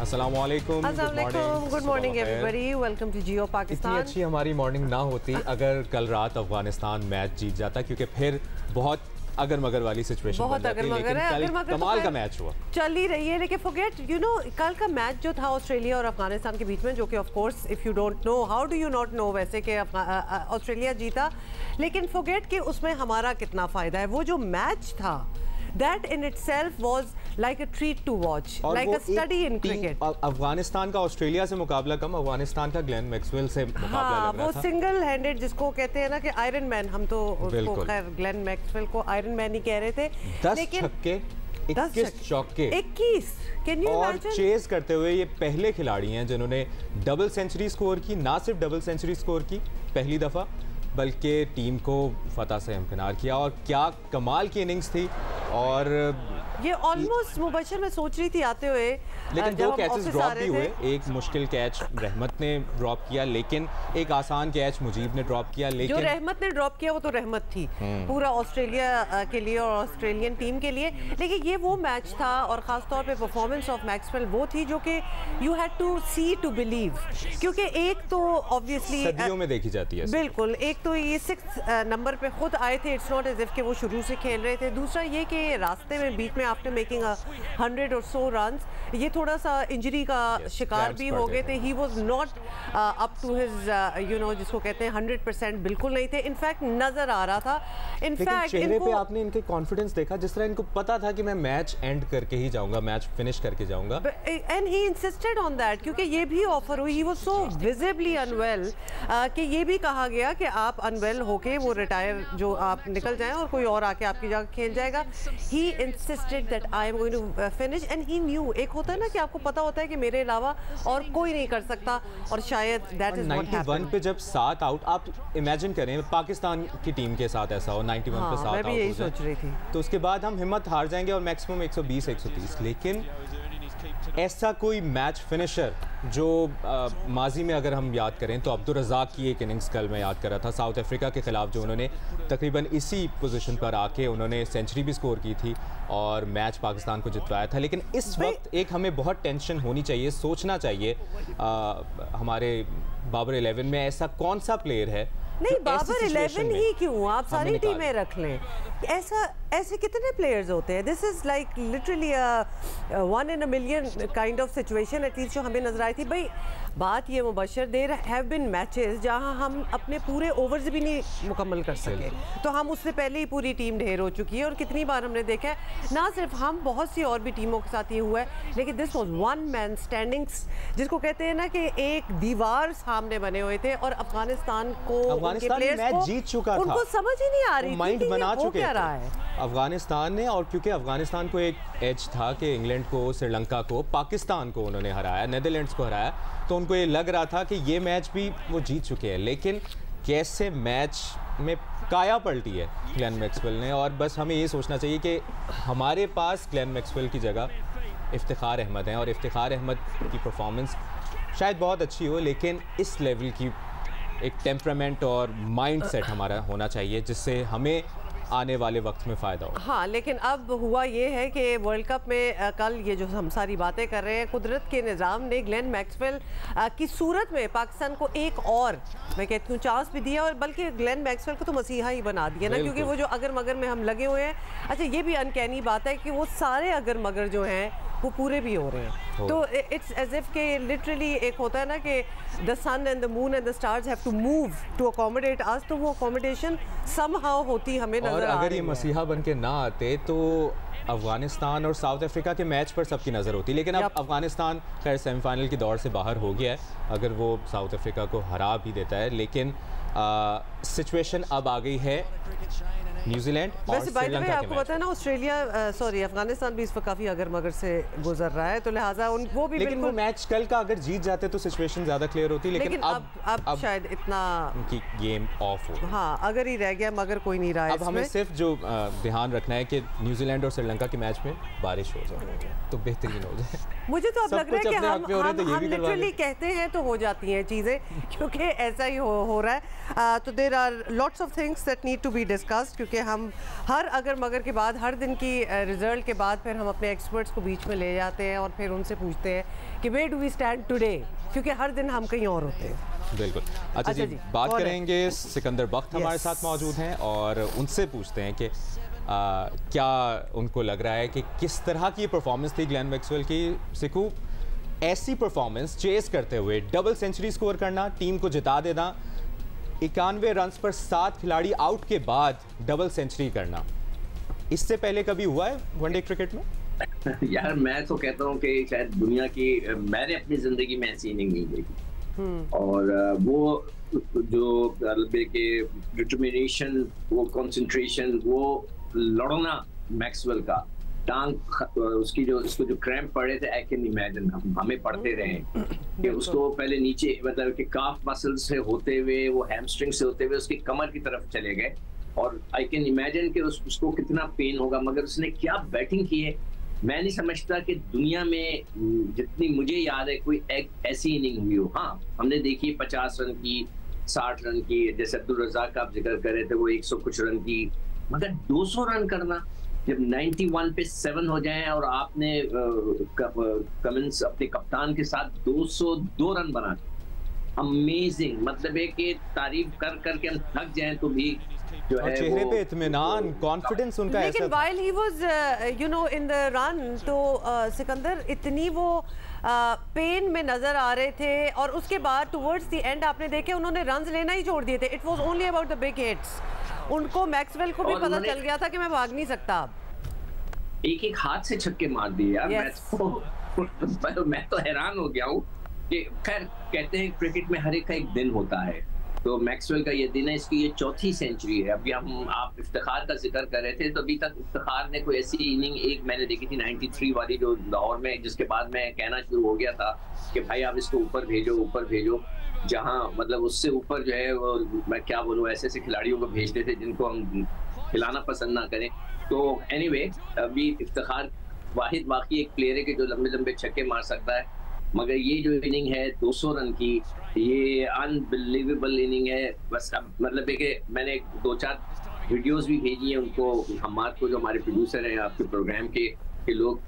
अस्सलामुअलैकुम, good morning everybody, welcome to Geo Pakistan. इतनी अच्छी हमारी मॉर्निंग ना होती अगर कल रात अफगानिस्तान मैच जीत जाता, क्योंकि फिर बहुत अगर मगर वाली सिचुएशन बहुत अगर मगर है। अगर मगर कमाल का मैच हुआ, चल ही रही है। लेकिन फॉरगेट कल का मैच जो था ऑस्ट्रेलिया और अफगानिस्तान के बीच में, जो कि of course if you don't know, how do you not know वैसे कि ऑस्ट्रेलिया जीता, लेकिन फॉरगेट कि उसमें हमारा कितना फ़ायदा है। वो जो मैच था that in itself was like a treat to watch, like a study in cricket. Afghanistan का ऑस्ट्रेलिया से मुकाबला कम, अफगानिस्तान का ग्लेन मैक्सवेल से मुकाबला लग रहा वो था। सिंगल हैंडेड जिसको कहते हैं ना कि आयरन मैन, हम तो उसको खैर ग्लेन मैक्सवेल को आयरन मैन ही कह रहे थे। 10 छक्के 21 चौके 21, कैन यू और इमेजिन? चेज करते हुए ये पहले खिलाड़ी हैं जिन्होंने डबल सेंचुरी स्कोर की। ना सिर्फ डबल सेंचुरी स्कोर की पहली दफ़ा, बल्कि टीम को फतह से हमकिनार किया। और क्या कमाल की इनिंग्स थी। और ये ऑलमोस्ट मुबशर में सोच रही थी आते हुए, लेकिन दो कैचेस ड्रॉप भी हुए। एक मुश्किल कैच रहमत ने ड्रॉप किया, लेकिन एक आसान कैच मुजीब ने ड्रॉप किया। लेकिन जो रहमत ने ड्रॉप किया वो तो रहमत थी पूरा ऑस्ट्रेलिया के लिए और ऑस्ट्रेलियन टीम के लिए। लेकिन ये वो मैच था और ख़ास तौर पे परफॉर्मेंस ऑफ मैक्सवेल वो थी जो कि you had to see to believe, क्योंकि एक तो ऑब्वियसली सदियों में देखी जाती है। बिल्कुल, एक तो ये 6 नंबर पे खुद आए थे, इट्स नॉट एज इफ के वो शुरू से खेल रहे थे। दूसरा ये कि रास्ते में बीच में आफ्टर मेकिंग 100 और सो रन्स ये थोड़ा सा इंजरी का शिकार भी हो गए थे। He was not up to his जिसको कहते हैं 100% बिल्कुल नहीं थे। इनफैक्ट नजर आ रहा था, इनफैक्ट चेहरे पे आपने इनके कॉन्फिडेंस देखा, जिस तरह इनको पता था कि मैं मैच एंड करके ही जाऊंगा, मैच फिनिश करके जाऊंगा। And he insisted on that, क्योंकि ये भी ऑफर हुई, he was so visibly unwell कि ये भी कहा गया कि आप अनवेल होके वो रिटायर जो आप निकल जाएं और कोई और आके आपकी जगह खेल जाएगा। He insisted that I am going to finish and he knew. एक होता है ना कि आपको पता होता है कि मेरे अलावा और कोई नहीं कर सकता, और शायद दैट इज व्हाट हैपेंड। 91 पे जब 7 आउट, आप इमेजिन करें पाकिस्तान की टीम के साथ ऐसा हो, 91 पे 7 आउट, मैं भी यही सोच रही थी। तो उसके बाद हम हिम्मत हार जाएंगे और मैक्सिमम 120 130। लेकिन ऐसा कोई मैच फिनिशर जो माजी में अगर हम याद करें तो अब्दुल रज़ाक की एक इनिंग्स कल मैं याद कर रहा था साउथ अफ्रीका के खिलाफ, जो उन्होंने तकरीबन इसी पोजीशन पर आके उन्होंने सेंचुरी भी स्कोर की थी और मैच पाकिस्तान को जितवाया था। लेकिन इस वक्त एक हमें बहुत टेंशन होनी चाहिए, सोचना चाहिए हमारे बाबर 11 में ऐसा कौन सा प्लेयर है। नहीं, बाबर 11 ही क्यों, आप सारी टीमें रख लें। ऐसे कितने प्लेयर्स होते हैं? This is like literally 1 in a million kind of situation at least जो हमें नजर आई थी। भाई बात ये Mubashir, there have been matches जहां हम अपने पूरे ओवर्स भी नहीं मुकम्मल कर सके, तो हम उससे पहले ही पूरी टीम ढेर हो चुकी है। और कितनी बार हमने देखा है, ना सिर्फ हम, बहुत सी और भी टीमों के साथ ये हुआ है। लेकिन this was one man standings, जिसको कहते हैं ना कि एक दीवार सामने बने हुए थे और अफगानिस्तान को मैच जीत चुका था, उनको समझ ही नहीं आ रही माइंड बना चुके थे अफगानिस्तान ने। और क्योंकि अफगानिस्तान को एक एज था कि इंग्लैंड को, श्रीलंका को, पाकिस्तान को उन्होंने हराया, नेदरलैंड्स को हराया, तो उनको ये लग रहा था कि ये मैच भी वो जीत चुके हैं। लेकिन कैसे मैच में काया पलटी है ग्लेन मैक्सवेल ने। और बस हमें ये सोचना चाहिए कि हमारे पास ग्लेन मैक्सवेल की जगह इफ्तिखार अहमद हैं, और इफ्तिखार अहमद की परफॉर्मेंस शायद बहुत अच्छी हो, लेकिन इस लेवल की एक टेम्परामेंट और माइंड सेट हमारा होना चाहिए जिससे हमें आने वाले वक्त में फ़ायदा हो। हाँ, लेकिन अब हुआ ये है कि वर्ल्ड कप में कल ये जो हम सारी बातें कर रहे हैं, कुदरत के निज़ाम ने ग्लेन मैक्सवेल की सूरत में पाकिस्तान को एक और, मैं कहती हूँ, चांस भी दिया, और बल्कि ग्लेन मैक्सवेल को तो मसीहा ही बना दिया ना, क्योंकि वो जो अगर मगर में हम लगे हुए हैं। अच्छा, ये भी अनकैनी बात है कि वो सारे अगर मगर जो हैं वो पूरे भी हो रहे हैं। तो इट्स एज इफ के लिटरली एक होता है ना कि the sun and the moon and the stars have to move to accommodate us, तो वो अकोमोडेशन समहाउ होती हमें नजर आ रही है। अगर ये मसीहा बन के ना आते तो अफगानिस्तान और साउथ अफ्रीका के मैच पर सबकी नज़र होती, लेकिन अब अफगानिस्तान खैर सेमीफाइनल की दौड़ से बाहर हो गया है अगर वो साउथ अफ्रीका को हरा भी देता है। लेकिन सिचुएशन अब आ गई है न्यूजीलैंड और श्रीलंका के आपको पता है ना, ऑस्ट्रेलिया सॉरी अफगानिस्तान भी इस वक्त काफ़ी अगर मगर से गुजर रहा है, तो लिहाजा वो भी, लेकिन वो मैच कल का अगर जीत जाते तो सिचुएशन ज़्यादा क्लियर होती। लेकिन अब शायद इतना उनकी गेम ऑफ हो। हाँ, अगर ही रह गया, मगर कोई नहीं रहा है। अब हमें सिर्फ जो ध्यान रखना है कि न्यूजीलैंड और श्रीलंका के मैच में बारिश हो जाए तो बेहतरीन हो जाए। मुझे तो अब लग रहा है कि हम लिटरली कहते हैं तो हो जाती हैं चीज़ें, क्योंकि ऐसा ही हो रहा है। तो there are lots of things that need to be discussed, क्योंकि क्योंकि हम हर अगर मगर के बाद, हर दिन की रिजल्ट के बाद फिर हम अपने एक्सपर्ट्स को बीच में ले जाते हैं और फिर उनसे पूछते हैं कि where do we stand today, क्योंकि हर दिन हम कहीं और होते हैं। बिल्कुल। अच्छा जी, बात करेंगे, सिकंदर बख्त हमारे साथ मौजूद हैं और उनसे पूछते हैं कि क्या उनको लग रहा है कि किस तरह की परफॉर्मेंस थी ग्लेन मैक्सवेल की। सिकू, ऐसी परफॉर्मेंस चेस करते हुए डबल सेंचुरी स्कोर करना, टीम को जिता देना, 91 रन्स पर 7 खिलाड़ी आउट के बाद डबल सेंचुरी करना, इससे पहले कभी हुआ है वनडे क्रिकेट में? यार मैं तो कहता हूँ कि शायद दुनिया की, मैंने अपनी जिंदगी में ऐसी इनिंग नहीं देखी। और वो जो डिटर्मिनेशन, वो कंसंट्रेशन, वो लड़ना मैक्सवेल का, टांग उसकी जो, इसको जो क्रैम्प पड़े थे, आई कैन इमेजिन, हमें पढ़ते रहे कि उसको पहले नीचे, मतलब कि काफ मसल से होते हुए, वो हैमस्ट्रिंग से होते हुए उसकी कमर की तरफ चले गए, और आई कैन इमेजिन कि उसको कितना पेन होगा। मगर उसने क्या बैटिंग की है, मैं नहीं समझता कि दुनिया में जितनी मुझे याद है कोई ऐसी इनिंग हुई हो। हाँ, हमने देखी 50 रन की, 60 रन की, जैसे अब्दुल रज़ाक का आप जिक्र कर रहे थे, वो 100 कुछ रन की, मगर 200 रन करना, जब 91 पे 7 हो जाए और आपने कमिंस अपने कप्तान के साथ 202 रन बना, अमेजिंग। मतलब है कि तारीफ कर करके हम थक जाएं तो भी जो है चेहरे पे इत्मीनान, कॉन्फिडेंस उनका ऐसा। लेकिन while he was you know in the run, तो सिकंदर इतनी वो पेन में नजर आ रहे थे, और उसके बाद टुवर्ड्स द एंड आपने देखे उन्होंने रन्स लेना ही छोड़ दिए थे। It was only about the big hits. उनको मैक्सवेल को भी पता चल गया था कि मैं भाग नहीं सकता। एक एक हाथ से छक्के मार दिए यार। मैं तो हैरान हो गया हूँ कि खैर कहते हैं क्रिकेट में हर एक का एक दिन होता है, तो मैक्सवेल का ये दिन है, इसकी ये चौथी सेंचुरी है। अभी आप इफ्तिखार का जिक्र कर रहे थे, तो अभी तक इफ्तिखार ने कोई ऐसी इनिंग एक मैंने देखी थी 93 वाली, जो लाहौर में, जिसके बाद मैं कहना शुरू हो गया था कि भाई आप इसको ऊपर भेजो, जहां मतलब उससे ऊपर जो है वो, मैं क्या बोलूं, ऐसे ऐसे खिलाड़ियों को भेजते थे जिनको हम खिलाना पसंद ना करें। तो एनीवे, अभी इफ्तिखार वाहिद बाकी एक प्लेयर है कि जो लंबे लंबे छक्के मार सकता है, मगर ये जो इनिंग है 200 रन की, ये अनबिलीवेबल इनिंग है। बस अब मतलब है कि मैंने 2-4 वीडियोस भी भेजी हैं उनको, हमाद को, जो हमारे प्रोड्यूसर हैं आपके प्रोग्राम के लोग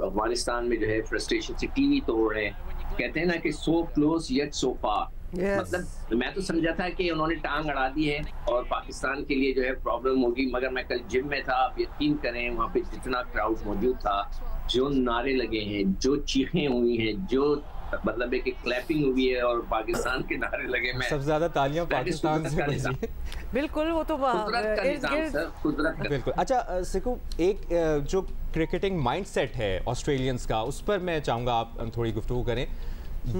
अफगानिस्तान में जो है फ्रस्ट्रेशन से टीवी तोड़ रहे हैं। कहते हैं ना कि सो क्लोज येट सो फार। मतलब मैं तो समझा था कि उन्होंने टांग अड़ा दी है और पाकिस्तान के लिए जो है प्रॉब्लम होगी, मगर मैं कल जिम में था, आप यकीन करें वहाँ पे जितना क्राउड मौजूद था, जो नारे लगे हैं, जो चीखें हुई हैं, जो मतलब है कि क्लैपिंग हुई है और पाकिस्तान के नारे लगे, मैं सबसे ज्यादा तालियां पाकिस्तान से बजी। बिल्कुल, वो तो कुदरत का निजाम सर, कुदरत का। बिल्कुल। अच्छा सिकू, एक जो क्रिकेटिंग माइंडसेट है ऑस्ट्रेलियंस का, उस पर मैं चाहूंगा आप थोड़ी गुफ्तगू करें।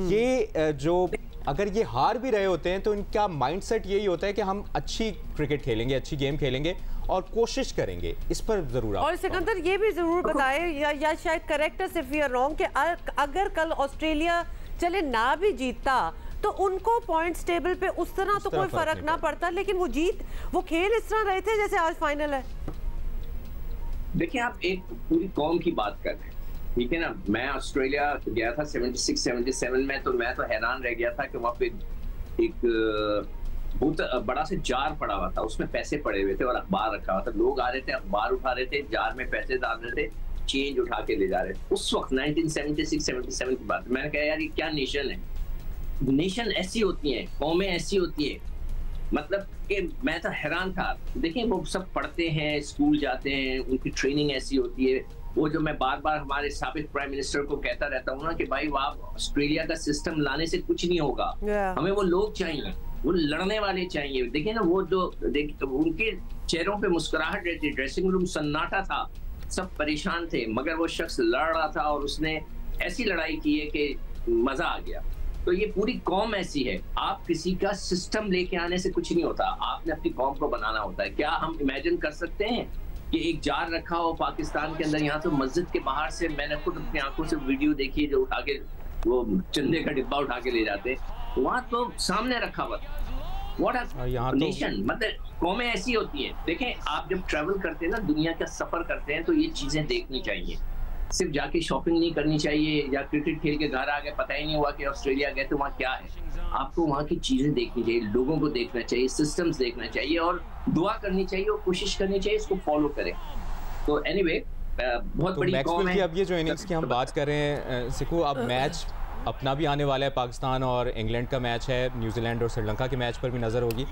ये जो अगर ये हार भी रहे होते हैं तो इनका माइंडसेट यही होता है कि हम अच्छी क्रिकेट खेलेंगे, अच्छी गेम खेलेंगे और कोशिश करेंगे। इस पर जरूर और सिकंदर ये भी जरूर बताएं, या शायद correct us if we are wrong, कि अगर कल ऑस्ट्रेलिया चले ना भी जीतता तो उनको पॉइंट्स टेबल पे उस तरह तो कोई फर्क ना पड़ता, लेकिन वो खेल इस तरह रहे थे जैसे आज फाइनल है। देखिए, आप एक पूरी कौम की बात कर रहे हैं, ठीक है ना। मैं ऑस्ट्रेलिया गया था 76-77 में, तो मैं तो हैरान रह गया था कि वहाँ पे एक बहुत बड़ा से जार पड़ा हुआ था, उसमें पैसे पड़े हुए थे और अखबार रखा हुआ था। लोग आ रहे थे, अखबार उठा रहे थे, जार में पैसे डाल रहे थे, चेंज उठा के ले जा रहे थे। उस वक्त 1976-77 की बात। मैंने कहा यार ये क्या नेशन है। नेशन ऐसी होती है, कौमें ऐसी होती है, मतलब कि मैं तो हैरान था। देखिए, वो सब पढ़ते हैं, स्कूल जाते हैं, उनकी ट्रेनिंग ऐसी होती है। वो जो मैं बार बार हमारे साबिक प्राइम मिनिस्टर को कहता रहता हूँ ना कि भाई आप ऑस्ट्रेलिया का सिस्टम लाने से कुछ नहीं होगा, हमें वो लोग चाहिए, वो लड़ने वाले चाहिए। देखिए ना, वो जो उनके चेहरों पे मुस्कुराहट रहती, ड्रेसिंग रूम सन्नाटा था, सब परेशान थे, मगर वो शख्स लड़ रहा था और उसने ऐसी लड़ाई की है कि मजा आ गया। तो ये पूरी कौम ऐसी है। आप किसी का सिस्टम लेके आने से कुछ नहीं होता, आपने अपनी कौम को बनाना होता है। क्या हम इमेजिन कर सकते हैं कि एक जार रखा हो पाकिस्तान के अंदर? यहाँ तो मस्जिद के बाहर से मैंने खुद अपनी आंखों से वीडियो देखी, जो उठा के वो चंदे का डिब्बा उठा के ले जाते, वहां तो सामने रखा हुआ। What a nation. मतलब कौमें ऐसी होती हैं। देखें, आप जब ट्रैवल करते हैं ना, दुनिया का सफर करते हैं, तो ये चीजें देखनी चाहिए सिर्फ जाके शॉपिंग नहीं करनी चाहिए या क्रिकेट खेल के घर आ गए पता ही नहीं हुआ कि ऑस्ट्रेलिया गए तो वहाँ क्या है। आपको वहाँ की चीजें देखनी चाहिए, लोगों को देखना चाहिए, सिस्टम्स देखना चाहिए और दुआ करनी चाहिए और कोशिश करनी चाहिए इसको फॉलो करें। तो एनीवे बहुत तो बड़ी कौम है। अब ये जो इनिंग्स की हम बात कर रहे हैं सिकू, अब मैच अपना भी आने वाला है, पाकिस्तान और इंग्लैंड का मैच है, न्यूजीलैंड और श्रीलंका के मैच पर भी नज़र होगी।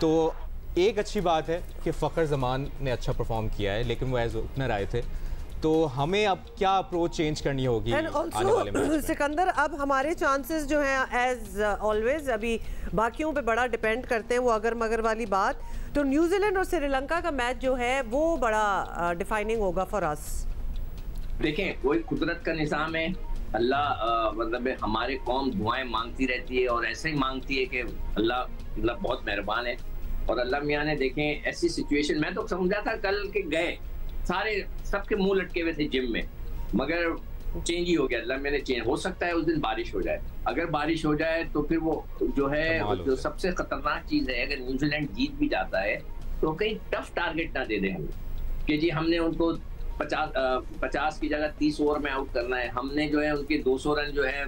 तो एक अच्छी बात है कि फ़खर जमान ने अच्छा परफॉर्म किया है, लेकिन वो एज ओपनर आए थे। तो हमें अब क्या अप्रोच चेंज करनी होगी आने वाले मैच में? सिकंदर, अब हमारे चांसेस जो हैं एज ऑलवेज अभी बाकियों पे बड़ा डिपेंड करते हैं, वो अगर मगर वाली बात। तो न्यूजीलैंड और श्रीलंका का मैच जो है वो बड़ा डिफाइनिंग होगा फॉर अस। देखें, कोई कुदरत का निज़ाम है, अल्लाह मतलब हमारे कौम दुआएं मांगती रहती है और ऐसे ही मांगती है कि अल्लाह मतलब बहुत मेहरबान है। और अल्लाह मियाँ ने देखें ऐसी सिचुएशन, मैं तो समझा था कल के गए सारे सबके मुंह लटके हुए थे जिम में, मगर चेंज ही हो गया। अल्लाह मैंने चेंज, हो सकता है उस दिन बारिश हो जाए। अगर बारिश हो जाए तो फिर वो जो है जो सबसे खतरनाक चीज है, अगर न्यूजीलैंड जीत भी जाता है तो कहीं टफ टारगेट ना दे दें हमें कि जी हमने उनको 50 की जगह 30 ओवर में आउट करना है, हमने जो है उनके 200 रन जो है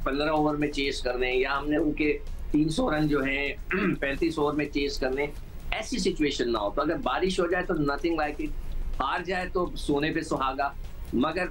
15 ओवर में चेस करने हैं, या हमने उनके 300 रन जो है 35 ओवर में चेस करने। ऐसी सिचुएशन ना हो। तो अगर बारिश हो जाए तो नथिंग लाइक इट, हार जाए तो सोने पे सुहागा। मगर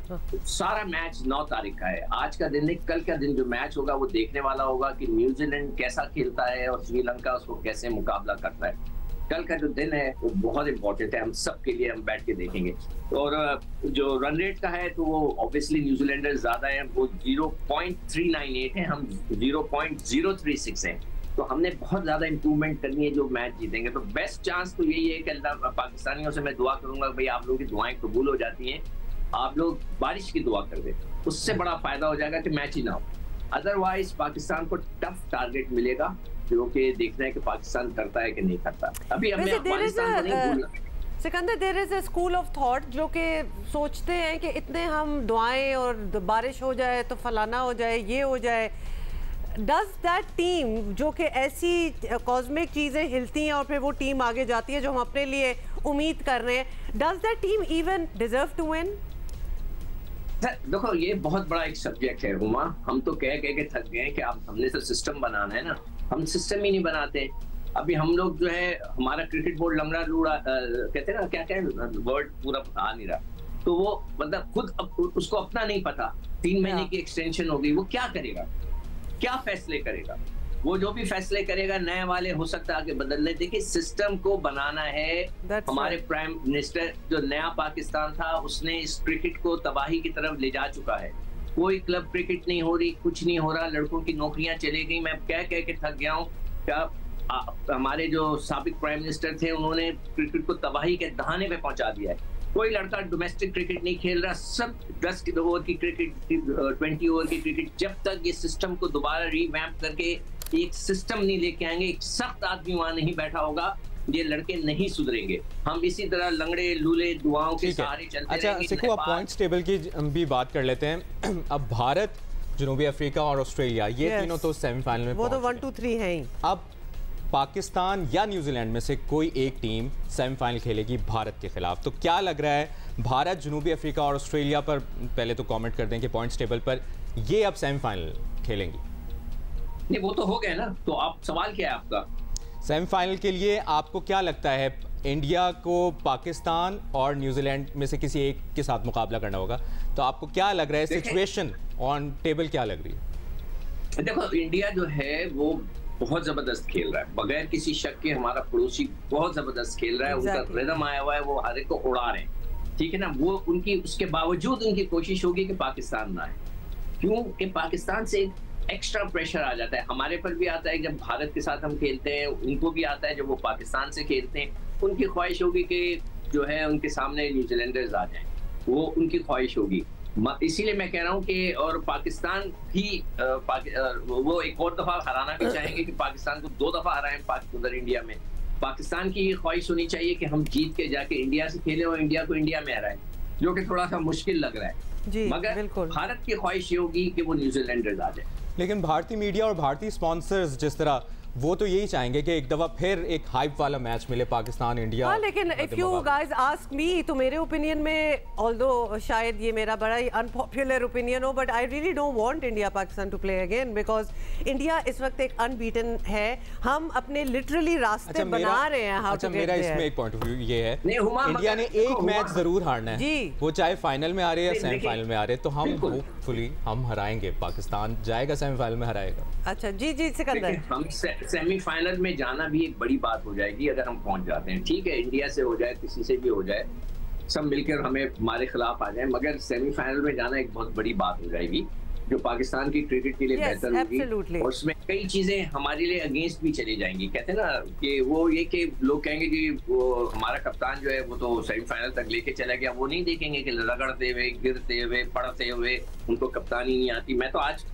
सारा मैच 9 तारीख का है, आज का दिन नहीं, कल का दिन जो मैच होगा वो देखने वाला होगा कि न्यूजीलैंड कैसा खेलता है और श्रीलंका उसको कैसे मुकाबला करता है। कल का जो दिन है वो बहुत इंपॉर्टेंट है हम सब के लिए, हम बैठ के देखेंगे। और जो रन रेट का है तो वो ऑब्वियसली न्यूजीलैंडर ज्यादा है, वो 0.398 है, हम 0.036 है। तो हमने बहुत ज्यादा इंप्रूवमेंट करनी है जो मैच जीतेंगे। तो बेस्ट चांस तो यही है कि अल्लाह, पाकिस्तानियों से मैं दुआ करूंगा भाई आप लोगों की दुआएं कबूल हो जाती हैं, आप लोग बारिश की दुआ कर दे, उससे बड़ा फायदा हो जाएगा कि मैच ही ना हो। अदरवाइज पाकिस्तान को टफ टारगेट मिलेगा, जो कि देखना है कि पाकिस्तान करता है कि नहीं करता। अभी हमें अफगानिस्तान को नहीं भूलना। Sikandar, there is a school of thought जो कि सोचते हैं कि इतने हम दुआएं और बारिश हो जाए तो फलाना हो जाए, ये हो जाए। डज दैट टीम जो कि ऐसी कॉस्मिक चीज़ें हिलती हैं और फिर वो टीम आगे जाती है जो हम अपने लिए उम्मीद कर रहे हैं, does that team even deserve to win? देखो, ये बहुत बड़ा एक सब्जेक्ट है हुमा। हम तो कह के थक गए कि आप हमने तो सिस्टम बनाना है ना, हम सिस्टम ही नहीं बनाते। अभी हम लोग जो है, हमारा क्रिकेट बोर्ड लंगड़ा लूड़ा कहते हैं ना, क्या वर्ड पूरा आ नहीं रहा, तो वो मतलब खुद उसको अपना नहीं पता। 3 महीने की एक्सटेंशन हो गई, वो क्या करेगा, क्या फैसले करेगा? वो जो भी फैसले करेगा नए वाले हो सकता है आगे बदलने। देखिए, सिस्टम को बनाना है। हमारे प्राइम मिनिस्टर जो नया पाकिस्तान था उसने इस क्रिकेट को तबाही की तरफ ले जा चुका है। कोई क्लब क्रिकेट नहीं हो रही, कुछ नहीं हो रहा, लड़कों की नौकरियां चली गई। मैं कह के थक गया हूँ। क्या हमारे जो साबिक प्राइम मिनिस्टर थे उन्होंने क्रिकेट को तबाही के दहाने पे पहुंचा दिया है। कोई लड़का डोमेस्टिक क्रिकेट नहीं खेल रहा, सब 10 ओवर की क्रिकेट, 20 ओवर की क्रिकेट। जब तक ये सिस्टम को दोबारा रिवैम्प करके एक सिस्टम नहीं लेके आएंगे, एक सख्त आदमी वहां नहीं बैठा होगा, ये लड़के नहीं सुधरेंगे। हम इसी तरह लंगड़े लूले दुआओं के सहारे चलते रहेंगे। अच्छा सिकू, आप पॉइंट्स टेबल की भी बात कर लेते हैं। अब भारत, जनूबी अफ्रीका और ऑस्ट्रेलिया, ये तीनों तो सेमीफाइनल में, वो तो 1, 2, 3 हैं ही। अब पाकिस्तान या न्यूजीलैंड में से कोई एक टीम सेमीफाइनल खेलेगी भारत के खिलाफ। तो क्या लग रहा है, भारत, जनूबी अफ्रीका और ऑस्ट्रेलिया पर पहले तो कमेंट कर दें कि पॉइंट्स टेबल पर ये अब सेमीफाइनल खेलेंगी? नहीं, वो तो हो गया ना। तो आप सवाल क्या है आपका? सेमीफाइनल के लिए आपको क्या लगता है, इंडिया को पाकिस्तान और न्यूजीलैंड में से किसी एक के साथ मुकाबला करना होगा, तो आपको क्या लग रहा है, सिचुएशन ऑन टेबल क्या लग रही है? देखो, इंडिया जो है वो बहुत जबरदस्त खेल रहा है, बगैर किसी शक के। हमारा पड़ोसी बहुत जबरदस्त खेल रहा है, उनका रिदम आया हुआ है, वो हर एक को उड़ा रहे हैं, ठीक है ना। वो उनकी, उसके बावजूद उनकी कोशिश होगी कि पाकिस्तान ना आए। क्यों कि पाकिस्तान से एक्स्ट्रा प्रेशर आ जाता है। हमारे पर भी आता है जब भारत के साथ हम खेलते हैं, उनको भी आता है जब वो पाकिस्तान से खेलते हैं। उनकी ख्वाहिश होगी कि जो है उनके सामने न्यूजीलैंडर्स आ जाएं, वो उनकी ख्वाहिश होगी। इसीलिए मैं कह रहा हूँ कि और पाकिस्तान भी वो एक और दफा हराना भी चाहेंगे कि पाकिस्तान को 2 दफा हराएं उधर इंडिया में। पाकिस्तान की ये ख्वाहिश होनी चाहिए कि हम जीत के जाके इंडिया से खेलें और इंडिया को इंडिया में हराएं, जो कि थोड़ा सा मुश्किल लग रहा है जी, मगर भारत की ख्वाहिश ये होगी कि वो न्यूजीलैंडर्स आ जाए। लेकिन भारतीय मीडिया और भारतीय स्पॉन्सर्स जिस तरह वो तो यही चाहेंगे कि एक दफ़ा फिर एक हाइप वाला मैच मिले पाकिस्तान इंडिया। हाँ, लेकिन if you guys ask me, तो मेरे ओपिनियन में, ऑल्दो शायद ये मेरा बड़ा ही अनपॉपुलर ओपिनियन हो, but I really don't want India Pakistan to play again, because India इस वक्त एक अनबीटन है। हम अपने लिटरली रास्ते बना रहे हैं। अच्छा, मेरा इसमें एक पॉइंट ऑफ व्यू ये है, इंडिया ने एक मैच जरूर हारना है जी, वो चाहे फाइनल में आ रहे या सेमीफाइनल में आ रहे, तो हम होपफुली हम हराएंगे, पाकिस्तान जाएगा सेमीफाइनल में, हराएगा। अच्छा जी जी सिकंदर, हम सेमीफाइनल में जाना भी एक बड़ी बात हो जाएगी अगर हम पहुंच जाते हैं। ठीक है, इंडिया से हो जाए, किसी से भी हो जाए, सब मिलकर हमें हमारे खिलाफ आ जाए, मगर सेमीफाइनल में जाना एक बहुत बड़ी बात हो जाएगी जो पाकिस्तान की क्रिकेट के लिए बेहतर होगी। और उसमें कई चीजें हमारे लिए अगेंस्ट भी चली जाएंगी। कहते हैं ना कि वो ये कि लोग कहेंगे कि वो हमारा कप्तान जो है वो तो सेमीफाइनल तक लेके चला गया, वो नहीं देखेंगे कि रगड़ते हुए, गिरते हुए, पड़ते हुए उनको कप्तानी नहीं आती। मैं तो आज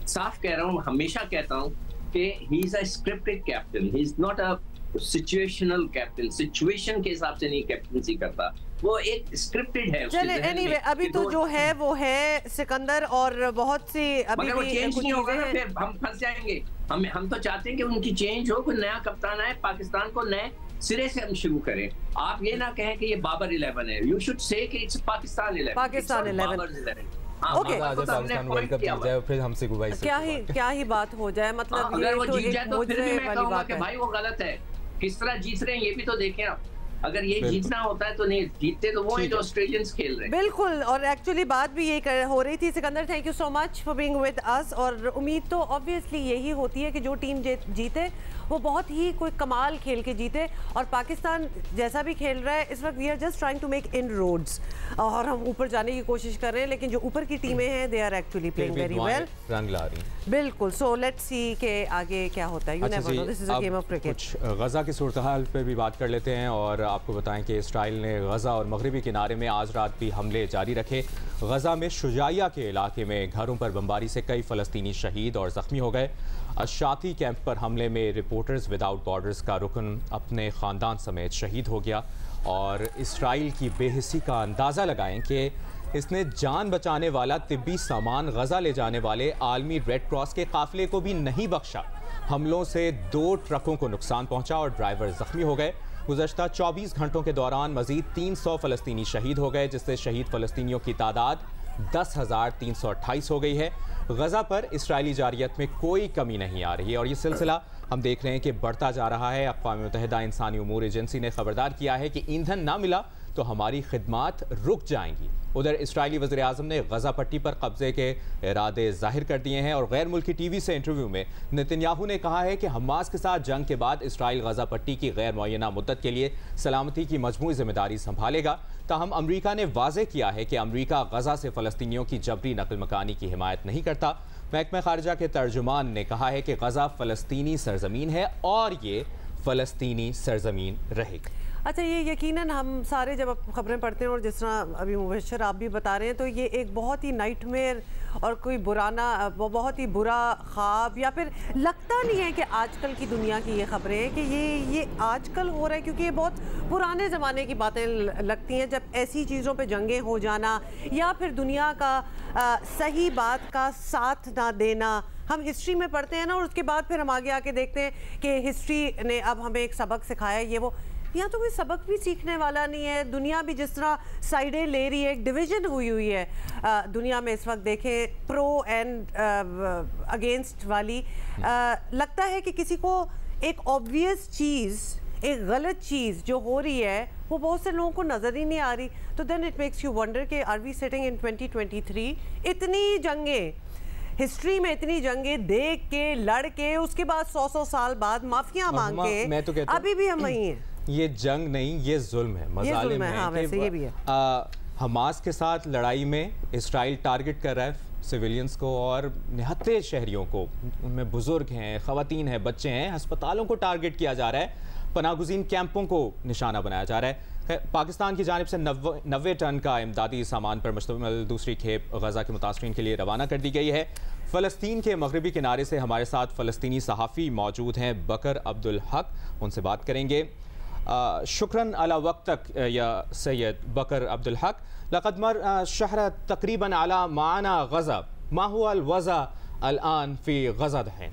साफ कह रहा हूँ, हमेशा कहता हूँ कि he is a scripted captain, he is not a situational captain. Situation के हिसाब से नहीं कैप्टनसी करता, वो एक स्क्रिप्टेड है। चले एनीवे, अभी तो जो है वो है सिकंदर, और बहुत सी अभी मगर वो चेंज नहीं होगा ना, फिर हम फंस जाएंगे। हम तो चाहते हैं कि उनकी चेंज हो, कोई नया कप्तान आए, पाकिस्तान को नए सिरे से हम शुरू करें। आप ये ना कहें कि ये बाबर 11 है, you should say that it's Pakistan 11। Pakistan 11 okay, Pakistan world cup जीत जाए फिर हमसे गुबाई से क्या ही बात हो जाए। मतलब अगर वो जीत जाए तो फिर भी मैं कहूंगा कि भाई वो गलत है। किस तरह जीत रहे हैं ये भी तो देखें आप। अगर ये जीतना होता है तो नहीं जीतते, तो वो ही जो ऑस्ट्रेलियंस खेल रहे हैं। बिल्कुल, और एक्चुअली बात भी ये हो रही थी। Sikandar, thank you so much for being with us. और उम्मीद तो ऑब्वियसली यही होती है कि जो टीम जीते वो बहुत ही कोई कमाल खेल के जीते। और पाकिस्तान जैसा भी खेल रहा है इस वक्त, we are just trying to make inroads, और हम ऊपर जाने की कोशिश कर रहे हैं, लेकिन जो ऊपर की टीमें हैं they are actually playing very well, रंग ला रही। बिल्कुल, सो लेट्स सी के आगे क्या होता है। You never know, this is a game of cricket. कुछ गजा की सूरत हाल पे भी बात कर लेते हैं और आपको बताएं कि इसराइल ने गजा और मगरबी किनारे में आज रात भी हमले जारी रखे। गजा में शुजाइया के इलाके में घरों पर बमबारी से कई फ़लस्तीनी शहीद और ज़ख्मी हो गए। अशाती कैंप पर हमले में रिपोर्टर्स विदाउट बॉर्डर्स का रुकन अपने ख़ानदान समेत शहीद हो गया। और इसराइल की बेहिसी का अंदाज़ा लगाएं कि इसने जान बचाने वाला तिब्बी सामान गजा ले जाने वाले आलमी रेड क्रॉस के काफ़िले को भी नहीं बख्शा। हमलों से 2 ट्रकों को नुकसान पहुंचा और ड्राइवर ज़ख्मी हो गए। गुज़श्ता 24 घंटों के दौरान मज़ीद 300 फ़लस्तीनी शहीद हो गए, जिससे शहीद फ़लस्तीनियों की तादाद 10,328 हो गई है। गजा पर इस्राएली जारियत में कोई कमी नहीं आ रही है और ये सिलसिला हम देख रहे हैं कि बढ़ता जा रहा है। अक़वाम मुत्तहिदा इंसानी उमूर एजेंसी ने खबरदार किया है कि ईंधन ना मिला तो हमारी खिदमात रुक जाएंगी। उधर इस्राएली वज़ीर आज़म ने गजा पट्टी पर कब्जे के इरादे जाहिर कर दिए हैं और गैर मुल्की टीवी से इंटरव्यू में नेतन्याहू ने कहा है कि हमास के साथ जंग के बाद इसराइल गजा पट्टी की गैर मुअय्यना मुद्दत के लिए सलामती की मजमूई जिम्मेदारी संभालेगा। ताहम अमरीका ने वाज़ेह किया है कि अमरीका गजा से फ़लस्तीनियों की जबरी नकल मकानी की हिमायत नहीं करता। महकमा खारजा के तर्जुमान ने कहा है कि गजा फ़लस्तीनी सरजमीन है और ये फ़लस्तीनी सरजमीन रहेगी। अच्छा, ये यकीनन हम सारे जब खबरें पढ़ते हैं और जिस तरह अभी मुबशर आप भी बता रहे हैं, तो ये एक बहुत ही नाइटमेयर और कोई बहुत ही बुरा ख्वाब, या फिर लगता नहीं है कि आजकल की दुनिया की ये खबरें हैं कि ये आजकल हो रहा है, क्योंकि ये बहुत पुराने ज़माने की बातें लगती हैं, जब ऐसी चीज़ों पे जंगें हो जाना या फिर दुनिया का सही बात का साथ ना देना। हम हिस्ट्री में पढ़ते हैं ना, और उसके बाद फिर हम आगे आके देखते हैं कि हिस्ट्री ने अब हमें एक सबक सिखाया, ये वो। यहाँ तो कोई सबक भी सीखने वाला नहीं है। दुनिया भी जिस तरह साइडें ले रही है, एक डिवीज़न हुई है दुनिया में इस वक्त। देखें प्रो एंड अगेंस्ट वाली। लगता है कि किसी को एक ऑब्वियस चीज़, एक गलत चीज़ जो हो रही है वो बहुत से लोगों को नज़र ही नहीं आ रही। तो then it makes you wonder कि आर वी सिटिंग इन 2023? इतनी जंगें, हिस्ट्री में इतनी जंगें देख के, लड़ के, उसके बाद 100 साल बाद माफिया मांग के अभी भी हम वहीं हैं। ये जंग नहीं, ये जुल्म है, मज़ालिम है। हाँ, वैसे ये भी है। हमास के साथ लड़ाई में इसराइल टारगेट कर रहा है सिविलियंस को और निहत्ते शहरियों को। उनमें बुजुर्ग हैं, ख़वातीन हैं, बच्चे हैं। अस्पतालों को टारगेट किया जा रहा है, पनागुज़ीन कैंपों को निशाना बनाया जा रहा है। पाकिस्तान की जानिब से 90 टन का इमदादी सामान पर मुश्तमिल दूसरी खेप गजा के मुतासरीन के लिए रवाना कर दी गई है। फ़लस्तीन के मगरबी किनारे से हमारे साथ फ़लस्तीनी सहाफ़ी मौजूद हैं, बकर अब्दुल हक, उनसे बात करेंगे। शुक्रन अला वक्तक या सैयद बकर अब्दुल हक। लक़द मर शहर तकरीबन अला माना गज़ा, मा हुवा अल वज़ा अल आन फ़ी गज़ा दहन?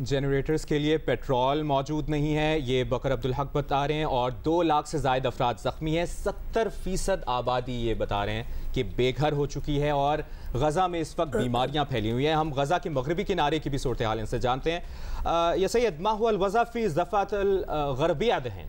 जनरेटर्स के लिए पेट्रोल मौजूद नहीं है, ये बकर अब्दुल हक बता रहे हैं, और 2 लाख से ज़ायद अफराद ज़ख्मी हैं। 70% आबादी ये बता रहे हैं कि बेघर हो चुकी है और गज़ा में इस वक्त बीमारियां फैली हुई हैं। हम गज़ा के मगरबी किनारे की भी सूरत हाल इनसे जानते हैं। ये सैयद मा हुआ अल-वज़ा फ़ी ज़फ़ात ग़रबिया दहन।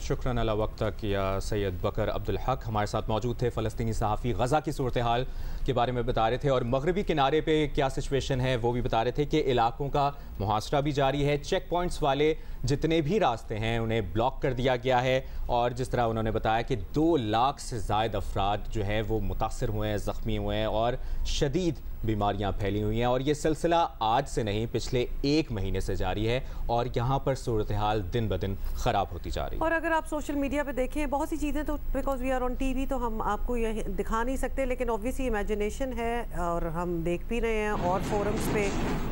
शुक्रन अला वक्त तक या सैयद बकर अब्दुल हक हमारे साथ मौजूद थे। फ़लस्तीनी सहाफ़ी गज़ा की सूरत हाल के बारे में बता रहे थे और मगरबी किनारे पे क्या सिचुएशन है वो भी बता रहे थे कि इलाकों का मुहासरा भी जारी है। चेक पॉइंट्स वाले जितने भी रास्ते हैं उन्हें ब्लॉक कर दिया गया है और जिस तरह उन्होंने बताया कि 2 लाख से ज़ायद अफराद जो हैं वो मुतासर हुए हैं, ज़ख्मी हुए हैं और शदीद बीमारियां फैली हुई हैं। और ये सिलसिला आज से नहीं पिछले 1 महीने से जारी है और यहाँ पर सूरत हाल दिन ब दिन ख़राब होती जा रही है। और अगर आप सोशल मीडिया पे देखें बहुत सी चीज़ें, तो because we are on TV तो हम आपको ये दिखा नहीं सकते, लेकिन ऑब्वियसली इमेजिनेशन है और हम देख भी रहे हैं और फोरम्स पे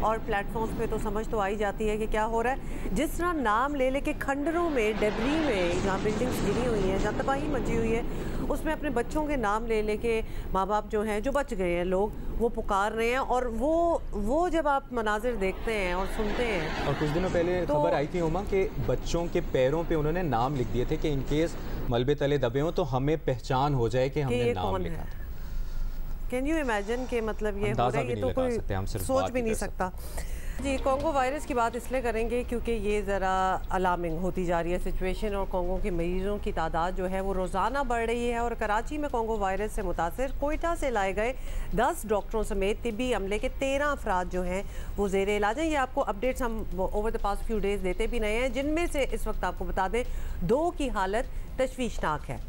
और प्लेटफॉर्म्स पे तो समझ तो आई जाती है कि क्या हो रहा है। जिस तरह नाम ले लेके खंडरों में, डेबरी में, जहाँ बिल्डिंग्स गिरी हुई हैं, जहाँ तबाही मची हुई है, उसमें अपने बच्चों के नाम ले लेके माँ बाप जो हैं, जो बच गए हैं लोग, वो पुकार रहे हैं। और वो जब आप मनाजिर देखते हैं और सुनते हैं, और कुछ दिनों पहले तो खबर आई थी उमा कि बच्चों के पैरों पे उन्होंने नाम लिख दिए थे कि इनकेस मलबे तले दबे हों तो हमें पहचान हो जाए कि हमने नाम लिखा था। कैन यू इमेजिन के मतलब ये हो रहा है, ये तो कोई सोच भी नहीं सकता। जी, कॉन्गो वायरस की बात इसलिए करेंगे क्योंकि ये ज़रा अलार्मिंग होती जा रही है सिचुएशन, और कॉन्गो के मरीज़ों की तादाद जो है वो रोज़ाना बढ़ रही है। और कराची में कॉन्गो वायरस से मुतासर कोयटा से लाए गए 10 डॉक्टरों समेत तिब्बी अमले के 13 अफराद जो हैं वो ज़ेर इलाज हैं। ये आपको अपडेट्स हम over the past few days देते भी रहे हैं, जिनमें से इस वक्त आपको बता दें 2 की हालत तशवीशनाक है।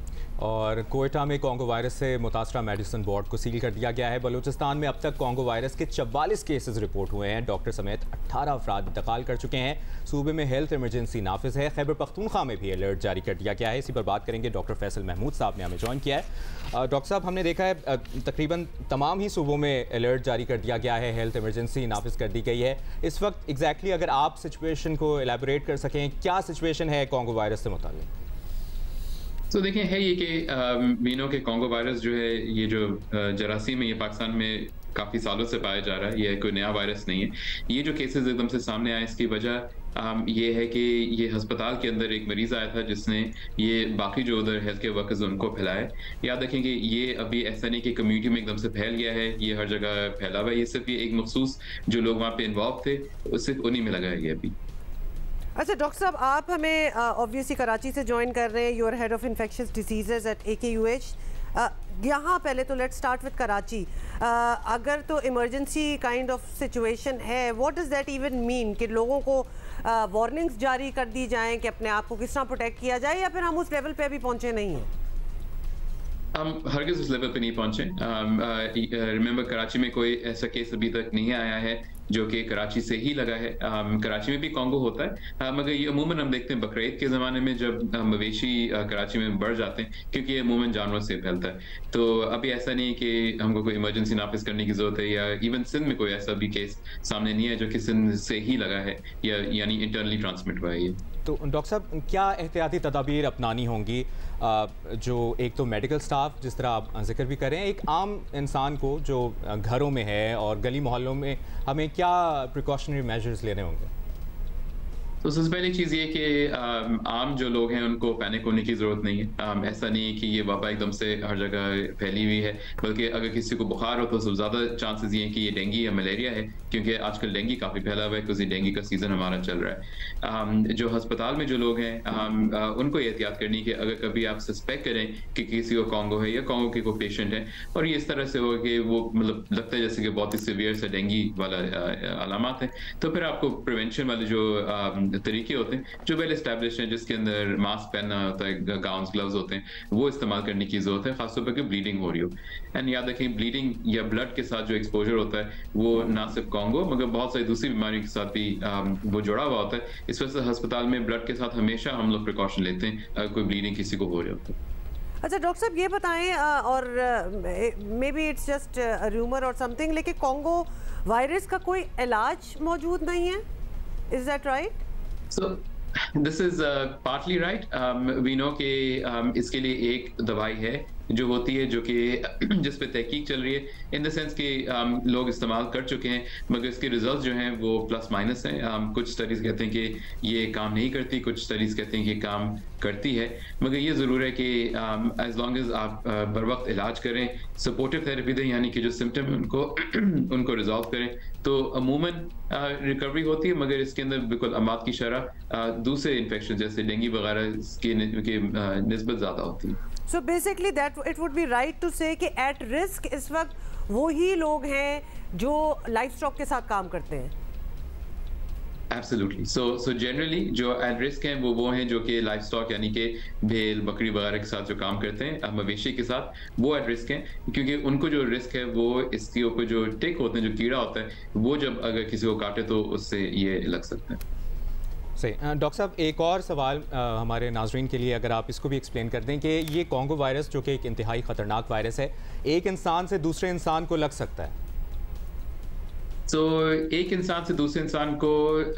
और कोयटा में कॉन्गो वायरस से मुतासरा मेडिसिन बोर्ड को सील कर दिया गया है। बलूचिस्तान में अब तक कॉन्गो वायरस के 44 केसेस रिपोर्ट हुए हैं। डॉक्टर समेत 18 अफराद इंतकाल कर चुके हैं। सूबे में हेल्थ इमरजेंसी नाफिज है। खैबर पख्तूनख्वा में भी अलर्ट जारी कर दिया गया है। इसी पर बात करेंगे। डॉक्टर फैसल महमूद साहब ने हमें ज्वाइन किया है। डॉक्टर साहब, हमने देखा है तकरीबन तमाम ही सूबों में अलर्ट जारी कर दिया गया है, हेल्थ इमरजेंसी नाफिज कर दी गई है। इस वक्त एग्जैक्टली अगर आप सिचुएशन को एलैबोरेट कर सकें, क्या सिचुएशन है कॉन्गो वायरस से मुताल्लिक? तो देखें, है ये कि मीनों के कॉन्गो वायरस जो है, ये जो जरासीम है, ये पाकिस्तान में काफ़ी सालों से पाया जा रहा है। ये कोई नया वायरस नहीं है। ये जो केसेस एकदम से सामने आए, इसकी वजह ये है कि ये हस्पताल के अंदर एक मरीज़ आया था जिसने ये बाकी जो उधर हेल्थ केयर वर्कर्स उनको फैलाया। याद रखें कि ये अभी ऐसा नहीं कि कम्युनिटी में एकदम से फैल गया है, ये हर जगह फैला हुआ है। ये सिर्फ ये एक मखसूस जो लोग वहाँ पे इन्वॉल्व थे, सिर्फ उन्हीं में लगा है ये अभी। अच्छा डॉक्टर साहब, आप हमें ऑब्वियसली कराची से ज्वाइन कर रहे हैं। You are head of infectious diseases at AKUH। यहाँ पहले तो लेट्स स्टार्ट विद कराची। अगर तो इमरजेंसी काइंड ऑफ सिचुएशन है, what does that even mean कि लोगों को वार्निंग्स जारी कर दी जाएं कि अपने आप को किस तरह प्रोटेक्ट किया जाए, या फिर हम उस लेवल पे अभी पहुंचे नहीं हैं? हम हरगिज़ उस लेवल पे नहीं पहुंचे। रिमेंबर कराची में कोई ऐसा केस अभी तक नहीं आया है जो कि कराची से ही लगा है। कराची में भी कॉन्गो होता है, मगर ये अमूमन हम देखते हैं बकरीद के ज़माने में जब मवेशी कराची में बढ़ जाते हैं, क्योंकि ये अमूमन जानवरों से फैलता है। तो अभी ऐसा नहीं कि हमको कोई इमरजेंसी नाफिज करने की ज़रूरत है, या इवन सिंध में कोई ऐसा भी केस सामने नहीं है जो कि सिंध से ही लगा है, या यानी इंटरनली ट्रांसमिट हुआ है ये। तो डॉक्टर साहब, क्या एहतियाती तदाबीर अपनानी होंगी जो एक तो मेडिकल स्टाफ जिस तरह आप जिक्र भी करें, एक आम इंसान को जो घरों में है और गली मोहल्लों में, हमें क्या प्रिकॉशनरी मेजर्स लेने होंगे? तो सबसे पहली चीज़ ये कि आम जो लोग हैं उनको पैनिक होने की ज़रूरत नहीं है। ऐसा नहीं है कि ये वबा एकदम से हर जगह फैली हुई है, बल्कि अगर किसी को बुखार हो तो सबसे ज़्यादा चांसेस ये हैं कि ये डेंगू या मलेरिया है, क्योंकि आजकल डेंगू काफ़ी फैला हुआ है, क्योंकि डेंगू का सीज़न हमारा चल रहा है। जो अस्पताल में जो लोग हैं उनको ये एहतियात करनी कि अगर कभी आप सस्पेक्ट करें कि किसी को कॉन्गो है या कॉन्गो के कोई पेशेंट है, और ये इस तरह से हो कि वो मतलब लगता है जैसे कि बहुत ही सीवियर से डेंगू वाला अलामात है, तो फिर आपको प्रिवेंशन वाले जो तरीके होते हैं जो वेल एस्टैब्लिश हैं, जिसके अंदर मास्क पहनना होता है, गाउन्स ग्लव्स होते हैं, वो इस्तेमाल करने की जरूरत है, खासतौर पर कि ब्लीडिंग हो रही हो। एंड याद रखें, ब्लीडिंग या ब्लड के साथ जो एक्सपोजर होता है वो ना सिर्फ कॉन्गो मगर बहुत सारी दूसरी बीमारियों के साथ भी वो जुड़ा हुआ होता है। इस वजह से अस्पताल में ब्लड के साथ हमेशा हम लोग प्रिकॉशन लेते हैं अगर कोई ब्लीडिंग किसी को हो रही होती है। अच्छा डॉक्टर साहब, ये बताएं, और may be it's just rumour और समथिंग, लेकिन कॉन्गो वायरस का कोई इलाज मौजूद नहीं है, is that right? So this is partly right. We know कि इसके लिए एक दवाई है जो होती है, जो कि जिस पे तहकीक चल रही है, इन द सेंस कि लोग इस्तेमाल कर चुके हैं, मगर इसके रिजल्ट्स जो हैं वो प्लस माइनस हैं। कुछ स्टडीज़ कहते हैं कि ये काम नहीं करती, कुछ स्टडीज़ कहते हैं कि काम करती है, मगर ये ज़रूर है कि एज लॉन्ग एज आप बर वक्त इलाज करें, सपोर्टिव थेरेपी दें, यानी कि जो सिम्टम उनको रिजॉल्व करें, तो अमूमन रिकवरी होती है, मगर इसके अंदर बिल्कुल अमात की शरह दूसरे इन्फेक्शन जैसे डेंगू वगैरह की निस्बत ज़्यादा होती है। So basically that it would be right to say कि at risk इस वक्त वही लोग हैं जो लाइफ स्टॉक के साथ काम करते हैं। Absolutely. So generally जो at risk हैं वो हैं जो कि लाइफ स्टॉक यानी कि भेड़ बकरी वगैरह के साथ जो काम करते हैं, मवेशी के साथ, वो at risk हैं, क्योंकि उनको जो रिस्क है वो इसके ऊपर जो टिक होते हैं, जो कीड़ा होता है, वो जब अगर किसी को काटे तो उससे ये लग सकता है। सही। डॉक्टर साहब, एक और सवाल हमारे नाजरीन के लिए, अगर आप इसको भी एक्सप्लेन कर दें कि ये कॉन्गो वायरस जो कि एक इंतहाई ख़तरनाक वायरस है, एक इंसान से दूसरे इंसान को लग सकता है? एक इंसान से दूसरे इंसान को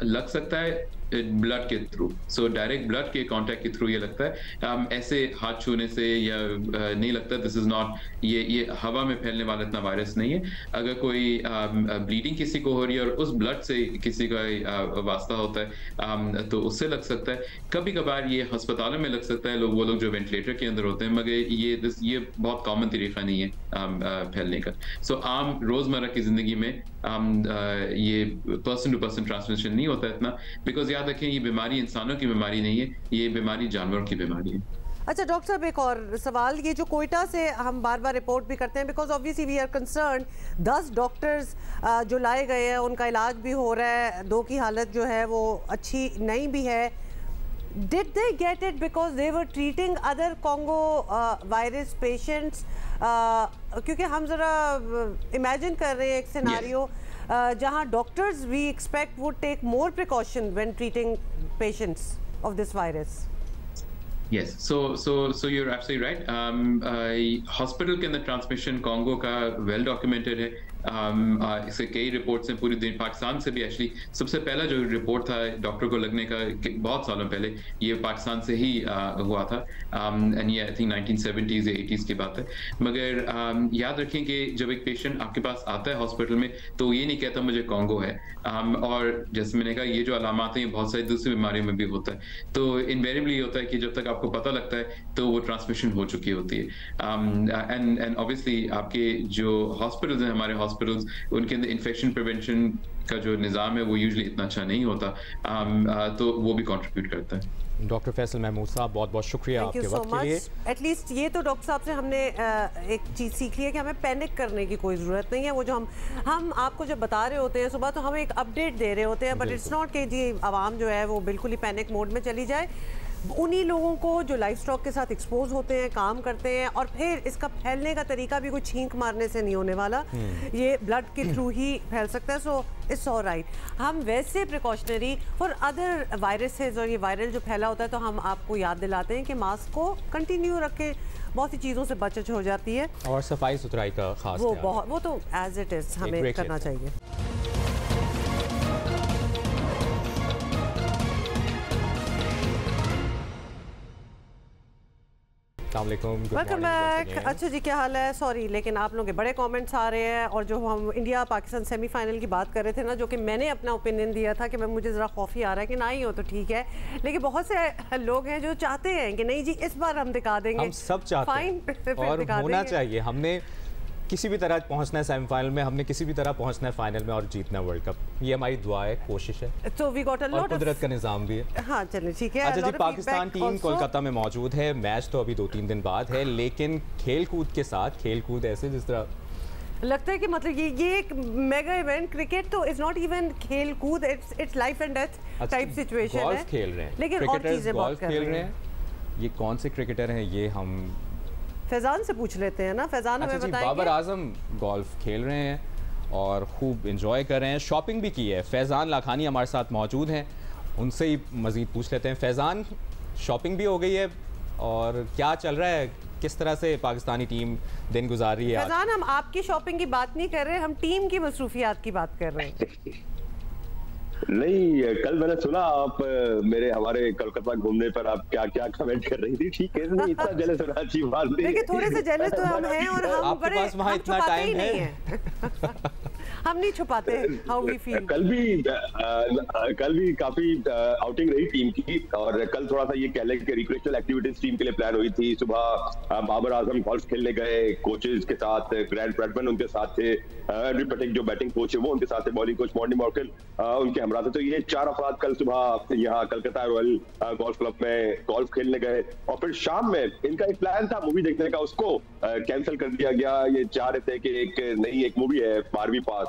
लग सकता है ब्लड के थ्रू, डायरेक्ट ब्लड के कांटेक्ट के थ्रू ये लगता है, ऐसे हाथ छूने से या नहीं लगता। दिस इज नॉट, ये हवा में फैलने वाला इतना वायरस नहीं है। अगर कोई ब्लीडिंग किसी को हो रही है और उस ब्लड से किसी का वास्ता होता है तो उससे लग सकता है। कभी कभार ये अस्पतालों में लग सकता है, वो लोग जो वेंटिलेटर के अंदर होते हैं, मगर ये बहुत कॉमन तरीका नहीं है फैलने का। आम रोजमर्रा की जिंदगी में ये पर्सन टू पर्सन ट्रांसमिशन नहीं होता इतना, बिकॉज याद रखें ये बीमारी इंसानों की बीमारी नहीं है, ये बीमारी जानवरों की बीमारी है। अच्छा डॉक्टर साहब, एक और सवाल, ये जो कोयटा से हम बार बार रिपोर्ट भी करते हैं, because obviously we are concern, 10 doctors जो लाए गए हैं उनका इलाज भी हो रहा है, 2 की हालत जो है वो अच्छी नहीं भी है। Did they get it because they were treating other Congo virus patients? क्योंकि हम ज़रा इमेजिन कर रहे हैं एक सिनारियो जहाँ doctors we expect would take more precaution when treating patients of this virus. Yes, so you're absolutely right. Hospital के अंदर ट्रांसमिशन कॉन्गो का वेल डॉक्यूमेंटेड है। इसके कई रिपोर्ट्स हैं पूरी दुनिया, पाकिस्तान से भी एक्चुअली सबसे पहला जो रिपोर्ट था डॉक्टर को लगने का बहुत सालों पहले, ये पाकिस्तान से ही हुआ था, एंड ये आई थिंक 1970s या 80s की बात है। मगर याद रखें कि जब एक पेशेंट आपके पास आता है हॉस्पिटल में तो ये नहीं कहता मुझे कॉन्गो है, और जैसे मैंने कहा ये जो अलामात हैं ये बहुत सारी दूसरी बीमारियों में भी होता है। तो इनवेरिएबली होता है कि जब तक आपको पता लगता है तो वो ट्रांसमिशन हो चुकी होती है। एंड ऑब्वियसली आपके जो हॉस्पिटल्स हैं, हमारे हॉस्पिटल्स, उनके अंदर इन्फेक्शन प्रिवेंशन का जो निज़ाम है वो यूजुअली इतना अच्छा नहीं होता, तो वो भी कंट्रीब्यूट करता है। डॉक्टर फैसल महमूद साहब, बहुत बहुत शुक्रिया आपके वक्त के लिए। एटलीस्ट ये तो डॉक्टर साहब से हमने एक चीज़ सीख ली है कि हमें पैनिक करने की कोई ज़रूरत नहीं है। वो जो हम आपको जब बता रहे होते हैं सुबह, तो हम एक अपडेट दे रहे होते हैं, बट इट्स नॉट कि जी आवाम जो है वो बिल्कुल ही पैनिक मोड में चली जाए। उन्हीं लोगों को जो लाइफ स्टॉक के साथ एक्सपोज होते हैं, काम करते हैं, और फिर इसका फैलने का तरीका भी कोई छींक मारने से नहीं होने वाला, ये ब्लड के थ्रू ही फैल सकता है। So it's alright. हम वैसे प्रिकॉशनरी फॉर अदर वायरसेस और ये वायरल जो फैला होता है, तो हम आपको याद दिलाते हैं कि मास्क को कंटिन्यू रखें, बहुत सी चीज़ों से बचत हो जाती है, और सफाई सुथराई का खास वो तो एज इट इज़ हमें करना चाहिए। Welcome back. अच्छा जी, क्या हाल है? सॉरी, लेकिन आप लोगों के बड़े कमेंट्स आ रहे हैं, और जो हम इंडिया पाकिस्तान सेमीफाइनल की बात कर रहे थे ना, जो कि मैंने अपना ओपिनियन दिया था कि मुझे ज़रा खौफ ही आ रहा है कि ना ही हो तो ठीक है, लेकिन बहुत से लोग हैं जो चाहते हैं कि नहीं जी इस बार हम दिखा देंगे। हम सब चाहते हैं और होना चाहिए। हमने किसी भी तरह पहुंचना है सेमीफाइनल में, हमने किसी भी तरह पहुंचना है फाइनल में और जीतना है वर्ल्ड कप। ये हमारी दुआ है, कोशिश है, तो वी गॉट अ लॉट, कुदरत का निजाम भी है। हाँ चलिए ठीक है। अच्छा जी, पाकिस्तान टीम कोलकाता में मौजूद है। मैच तो अभी 2-3 दिन बाद है, लेकिन खेल कूद के साथ, खेल कूद ऐसे जिस तरह लगता है कि मतलब ये एक मेगा इवेंट, क्रिकेट तो इज नॉट इवन खेल कूद, it's life and death type situation है। गोल्फ खेल रहे हैं, लेकिन और चीजें बहुत खेल रहे हैं। ये कौन से क्रिकेटर हैं, ये हम फैजान से पूछ लेते हैं ना। फैजान हमें बताएंगे। बाबर आजम गोल्फ खेल रहे हैं और खूब एंजॉय कर रहे हैं, शॉपिंग भी की है। फैजान लाखानी हमारे साथ मौजूद हैं, उनसे ही मज़ीद पूछ लेते हैं। फैजान, शॉपिंग भी हो गई है और क्या चल रहा है, किस तरह से पाकिस्तानी टीम दिन गुजार रही है? फैजान, हम आपकी शॉपिंग की बात नहीं कर रहे, हम टीम की मसरूफियात की बात कर रहे हैं। नहीं, कल मैंने सुना आप मेरे हमारे कोलकाता घूमने पर आप क्या क्या कमेंट कर रही थी। ठीक है, नहीं इतना जेलस होना अच्छी बात नहीं। देखिए, थोड़े से जेलस तो हम हैं, और हम आपके पास वहाँ इतना टाइम है। हम नहीं छुपाते हाउ वी फील। कल भी काफी आउटिंग रही टीम की, और कल थोड़ा सा ये कह लें कि रिक्रिएशनल एक्टिविटीज टीम के लिए प्लान हुई थी। सुबह बाबर आजम गोल्फ खेलने गए कोचेज के साथ, ग्रैंड ब्रैडमैन उनके साथ थे, एंड्रयू पटेल जो बैटिंग कोच है वो उनके साथ थे, बॉलिंग कोच मॉर्नी मॉर्कल उनके हमरा थे। तो ये 4 अफराद कल सुबह यहाँ कलकत्ता रॉयल गोल्फ क्लब में गोल्फ खेलने गए, और फिर शाम में इनका एक प्लान था मूवी देखने का, उसको कैंसिल कर दिया गया। ये चाह रहे थे कि एक मूवी है 12वीं पास,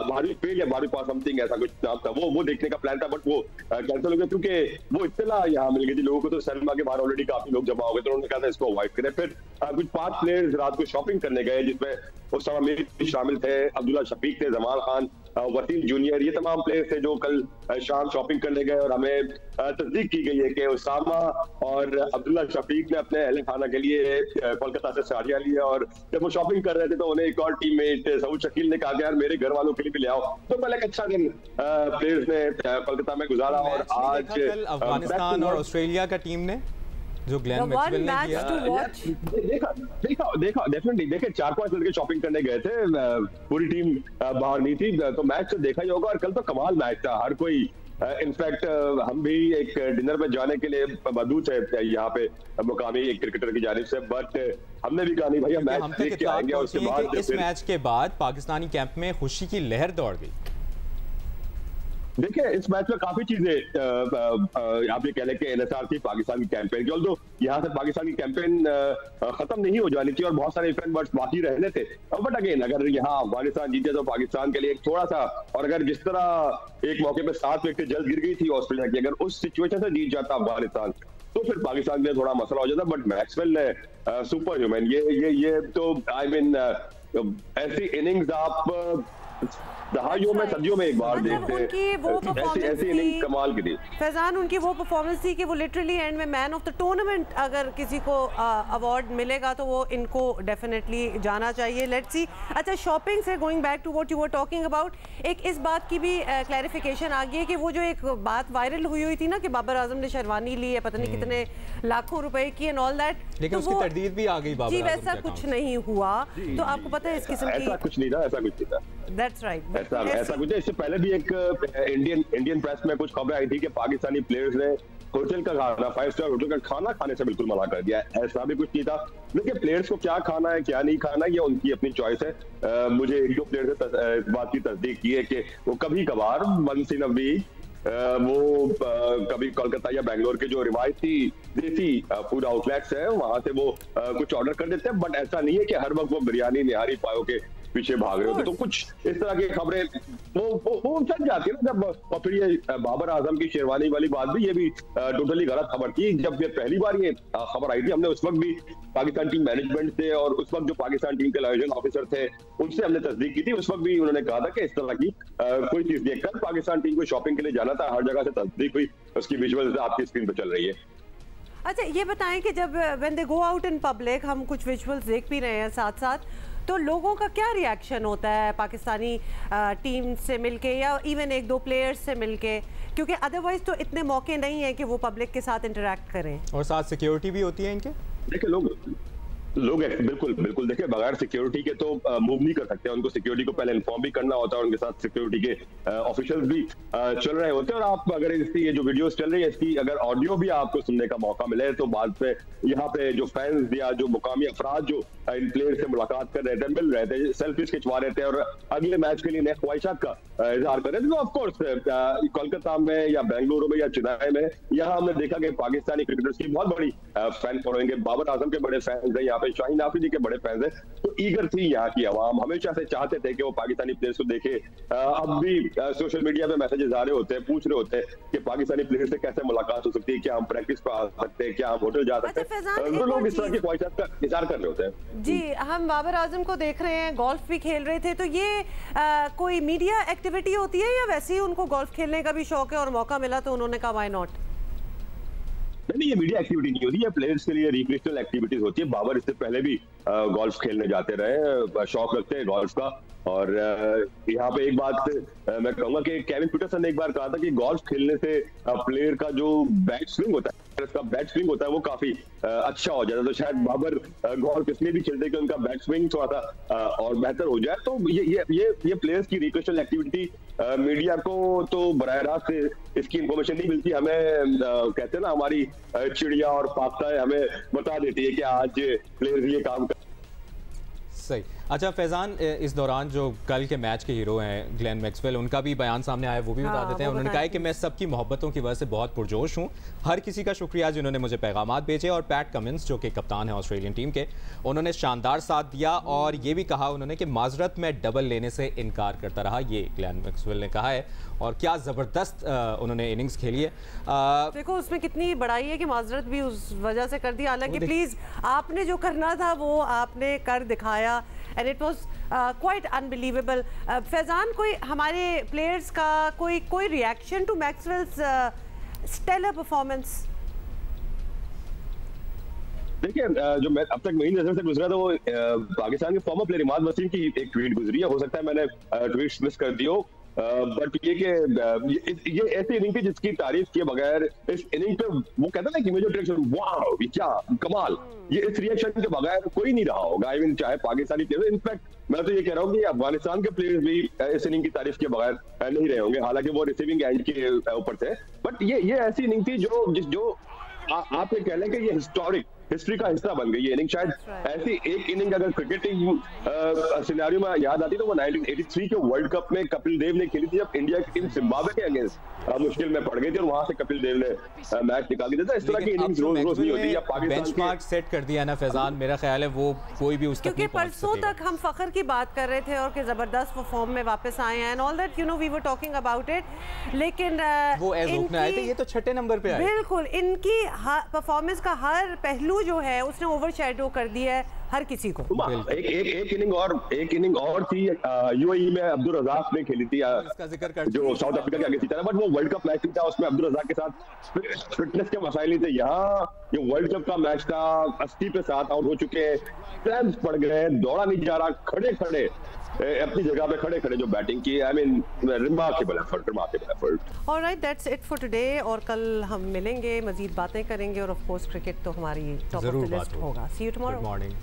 12वीं फेल या 12वीं पास समथिंग ऐसा कुछ नाम था, वो देखने का प्लान था, बट वो कैंसिल हो गया क्योंकि वो इत्तला यहाँ मिल गई थी लोगों को। तो सिनेमा के बाहर ऑलरेडी काफी लोग जमा हो गए, तो उन्होंने कहा था इसको अवॉइड करें। फिर कुछ 5 प्लेयर्स रात को शॉपिंग करने गए, जिसमें उसामा मीर शामिल थे, अब्दुल्ला शफीक थे, जमाल खान, वसीम जूनियर, ये तमाम प्लेयर्स थे जो कल शाम शॉपिंग करने गए। और हमें तस्दीक की गई है कि उसामा और अब्दुल्ला शफीक ने अपने अहले खाना के लिए कोलकाता से साड़ियां ली है, और जब वो शॉपिंग कर रहे थे तो उन्हें एक और टीममेट सऊद शकील ने कहा कि यार मेरे घर वालों के लिए भी ले आओ। तो पहले एक अच्छा दिन प्लेयर्स ने कोलकाता में गुजारा। और आज अफगानिस्तान और ऑस्ट्रेलिया का टीम ने जो ग्लेन मैक्सवेल ने किया, देखा डेफिनेटली। देखे 4-5 लड़के शॉपिंग करने गए थे, पूरी टीम बाहर नहीं थी, तो मैच तो देखा ही होगा। और कल तो कमाल मैच था, हर कोई इनफैक्ट हम भी एक डिनर में जाने के लिए मदूद है यहाँ पे मुकामी एक क्रिकेटर की जानिब से, बट हमने भी कहा नहीं भैया मैच देख के आएंगे। उसके बाद इस मैच के बाद पाकिस्तानी कैंप में खुशी की लहर दौड़ गई। देखिए, इस मैच में काफी चीजें आप ये कह लें कि एनएसआर थी पाकिस्तान की कैंपेन की, ऑल्दो यहाँ से पाकिस्तान की कैंपेन खत्म नहीं हो जानी थी और बहुत सारे इवेंट वर्ड्स बाकी रहने थे। बट अगेन अगर यहाँ अफगानिस्तान जीते तो पाकिस्तान के लिए एक थोड़ा सा, और अगर जिस तरह एक मौके पे 7 विकेट जल्द गिर गई थी ऑस्ट्रेलिया की, अगर उस सिचुएशन से जीत जाता अफगानिस्तान तो फिर पाकिस्तान के लिए थोड़ा मसला हो जाता। बट मैक्सवेल ने सुपर ह्यूमन, ये तो आई मीन ऐसी इनिंग्स आप दहाइयों में सदियों में एक बार देखते हैं, ऐसी इनिंग कमाल की थी। फैजान, उनकी वो परफॉर्मेंस थी कि वो लिटरली एंड में मैन ऑफ द टूर्नामेंट अगर किसी को अवार्ड मिलेगा तो वो इनको डेफिनेटली जाना चाहिए। Let's see. अच्छा, शॉपिंग से going back to what you were talking about, एक इस बात की भी क्लैरिफिकेशन आ गई है कि वो जो एक बात वायरल हुई थी ना कि बाबर आजम ने शेरवानी ली है पता नहीं कितने लाखों रुपए की एंड ऑल दैट, लेकिन उसकी तरदीद भी आ गई बाबर जी, वैसा कुछ नहीं हुआ। तो आपको पता है इस किस्म की ऐसा कुछ नहीं था, ऐसा कुछ नहीं था। That's right. ऐसा कुछ है। इससे पहले भी एक इंडियन प्रेस में कुछ खबरें आई थी कि पाकिस्तानी प्लेयर्स ने होटल का खाना, 5 स्टार होटल का खाना खाने से बिल्कुल मना कर दिया। ऐसा भी कुछ नहीं था। देखिए, प्लेयर्स को क्या खाना है क्या नहीं खाना, ये उनकी अपनी चॉइस है। मुझे 1-2 प्लेयर से इस बात की तस्दीक की है कि वो कभी कभार वंस इन अ वीक वो कभी कोलकाता या बेंगलोर के जो रिवायती देसी फूड आउटलेट्स है वहां से वो कुछ ऑर्डर कर देते हैं, बट ऐसा नहीं है कि हर वक्त वो बिरयानी निहारी पायो के पीछे भाग रहे होते। तो कुछ इस तरह की खबरें वो चल जाती है ना जब। और फिर ये बाबर आजम की शेरवानी वाली बात भी, ये भी टोटली गलत खबर थी। जब ये पहली बार ये खबर आई थी, हमने उस वक्त भी पाकिस्तान टीम मैनेजमेंट से और उस वक्त जो पाकिस्तान टीम के लाइजन ऑफिसर थे उनसे हमने तस्दीक की थी। उस वक्त भी उन्होंने कहा था कि इस तरह की कोई चीज नहीं। कल पाकिस्तान टीम को शॉपिंग के लिए जाना था, हर जगह से तस्दीक हुई, उसकी विजुअल्स आपकी स्क्रीन पर चल रही है। अच्छा, ये बताएं कि जब when they go out in public, हम कुछ विजुअल्स देख भी रहे हैं साथ साथ, तो लोगों का क्या रिएक्शन होता है पाकिस्तानी टीम से मिलके या इवन 1-2 प्लेयर्स से मिलके, क्योंकि अदरवाइज तो इतने मौके नहीं है कि वो पब्लिक के साथ इंटरेक्ट करें। और साथ सिक्योरिटी भी होती है इनके। देखिए, लोग बिल्कुल देखिए, बगैर सिक्योरिटी के तो मूव नहीं कर सकते। उनको सिक्योरिटी को पहले इन्फॉर्म भी करना होता है, उनके साथ सिक्योरिटी के ऑफिशियल्स भी चल रहे होते हैं। और आप अगर इसकी ये जो वीडियोस चल रही है इसकी अगर ऑडियो भी आपको सुनने का मौका मिले तो बाद पे यहाँ पे जो फैंस या जो मुकामी अफराद जो इन प्लेयर से मुलाकात कर रहे थे, मिल रहे थे, सेल्फीज खिंचवा रहे थे और अगले मैच के लिए नए ख्वाहिशात का इजहार कर रहे थे। तो ऑफकोर्स कोलकाता में या बेंगलुरु में या चेन्नई में यहाँ हमने देखा कि पाकिस्तानी क्रिकेटर्स की बहुत बड़ी फैन फॉलोइंग है। बाबर आजम के बड़े फैंस हैं, यहाँ पे शाहीन आफरीदी के बड़े फैंस हैं। तो ईगर थी यहाँ की आवाम, हमेशा से चाहते थे कि वो पाकिस्तानी प्लेयर्स को देखे। अब भी सोशल मीडिया पे मैसेजेस आ रहे होते हैं, पूछ रहे होते हैं कि पाकिस्तानी प्लेयर से कैसे मुलाकात हो सकती है, क्या हम प्रैक्टिस पे आ सकते हैं, क्या हम होटल जा सकते हैं। तो लोग इस तरह की ख्वाहिशात का इजहार कर रहे होते हैं। जी, हम बाबर आजम को देख रहे हैं, गोल्फ भी खेल रहे थे, तो ये कोई मीडिया एक्टिविटी होती है या वैसे ही उनको गोल्फ खेलने का भी शौक है और मौका मिला तो उन्होंने कहा व्हाई नॉट? नहीं, ये मीडिया एक्टिविटी नहीं होती है, प्लेयर्स के लिए रिक्रिएशनल एक्टिविटीज होती है। बाबर इससे पहले भी गोल्फ खेलने जाते रहे, शौक रखते हैं गोल्फ का। और यहाँ पे एक बात मैं कहूंगा कि केविन पीटरसन ने एक बार कहा था कि गोल्फ खेलने से प्लेयर का जो बैट स्विंग होता है, उसका बैट स्विंग होता है वो काफी अच्छा हो जाता है। तो शायद बाबर गोल्फ इसलिए भी खेलते कि उनका बैट स्विंग थोड़ा सा और बेहतर हो जाए। तो ये प्लेयर्स की रिक्रिएशनल एक्टिविटी मीडिया को तो बराह रास्त इसकी इंफॉर्मेशन नहीं मिलती। हमें कहते हैं ना, हमारी चिड़िया और पाख्ता हमें बता देती है कि आज प्लेयर्स ये काम कर। सही। अच्छा फैजान, इस दौरान जो कल के मैच के हीरो हैं ग्लेन मैक्सवेल, उनका भी बयान सामने आया, वो भी बता देते हैं। उन्होंने कहा कि मैं सबकी मोहब्बतों की वजह से बहुत पुरजोश हूँ, हर किसी का शुक्रिया जिन्होंने मुझे पैगामात भेजे। और पैट कमिंस जो कि कप्तान है ऑस्ट्रेलियन टीम के, उन्होंने शानदार साथ दिया और ये भी कहा उन्होंने कि माजरत में डबल लेने से इनकार करता रहा, ये ग्लेन मैक्सवेल ने कहा है। और क्या ज़बरदस्त उन्होंने इनिंग्स खेली है। देखो उसमें कितनी बड़ाई है कि माजरत भी उस वजह से कर दी, हालांकि प्लीज़ आपने जो करना था वो आपने कर दिखाया and it was quite unbelievable. Faizan, कोई हमारे प्लेयर्स का कोई reaction to Maxwell's stellar performance? देखिए, जो मैं अब तक मेरी नजर से गुजरा था वो पाकिस्तान के फॉर्मर प्लेयर इमाद वसीम की एक ट्वीट गुजरी है। हो सकता है मैंने ट्वीट मिस कर दी हो, बट ये ऐसी इनिंग थी जिसकी तारीफ किए बगैर इस इनिंग पे वो कहता ना कि मेजर रिएक्शन, वाओ क्या कमाल, ये इस रिएक्शन के बगैर कोई नहीं रहा होगा। आई मीन चाहे पाकिस्तानी प्लेयर, इनफैक्ट मैं तो ये कह रहा हूँ कि अफगानिस्तान के प्लेयर्स भी इस इनिंग की तारीफ के बगैर नहीं रहे होंगे, हालांकि वो रिसीविंग एंड के ऊपर थे। बट ये ऐसी इनिंग थी जो आप ये कह लें कि ये हिस्ट्री का हिस्सा बन गई। ये इनिंग शायद ऐसी एक इनिंग अगर क्रिकेटिंग सिनेरियो में याद आती तो वो 1983 के वर्ल्ड कप में कपिल देव ने खेली थी, जब इंडिया की टीम जिम्बाब्वे के अगेंस्ट मुश्किल में पड़ गई थी और वहां से कपिल देव ने मैच निकाल दिया था। इस तरह की इनिंग्स रोज नहीं होती। या पाकिस्तान बेंचमार्क सेट कर दिया ना फैजान, मेरा ख्याल है वो कोई भी उस तक क्योंकि परसों तक हम फखर की बात कर रहे थे और कि जबरदस्त फॉर्म में वापस आए हैं and all that, you know, we were talking about it, लेकिन वो एज ओपनर आए थे, ये तो छठे नंबर पे आए। बिल्कुल, इनकी परफॉर्मेंस का हर पहलू जो है उसने ओवरशैडो कर दिया है हर किसी को। एक इनिंग और थी यूएई में अब्दुल रज़ाक ने खेली थी, जो साउथ अफ्रीका के आगे जीता था, बट वो वर्ल्ड कप मैच था, उसमें अब्दुल रज़ाक के साथ फिटनेस के मसाइल नहीं थे। यहाँ ये वर्ल्ड कप का मैच था, 80 पे 7 आउट हो चुके, क्रैम्प्स पड़ गए, दौड़ा नहीं जा रहा, खड़े अपनी जगह पे खड़े जो बैटिंग की, I mean remarkable effort. Alright, that's it for today, और कल हम मिलेंगे, मजीद बातें करेंगे और ऑफ कोर्स क्रिकेट तो हमारी टॉप ऑफ द लिस्ट होगा। सी यू टुमारो। Good morning.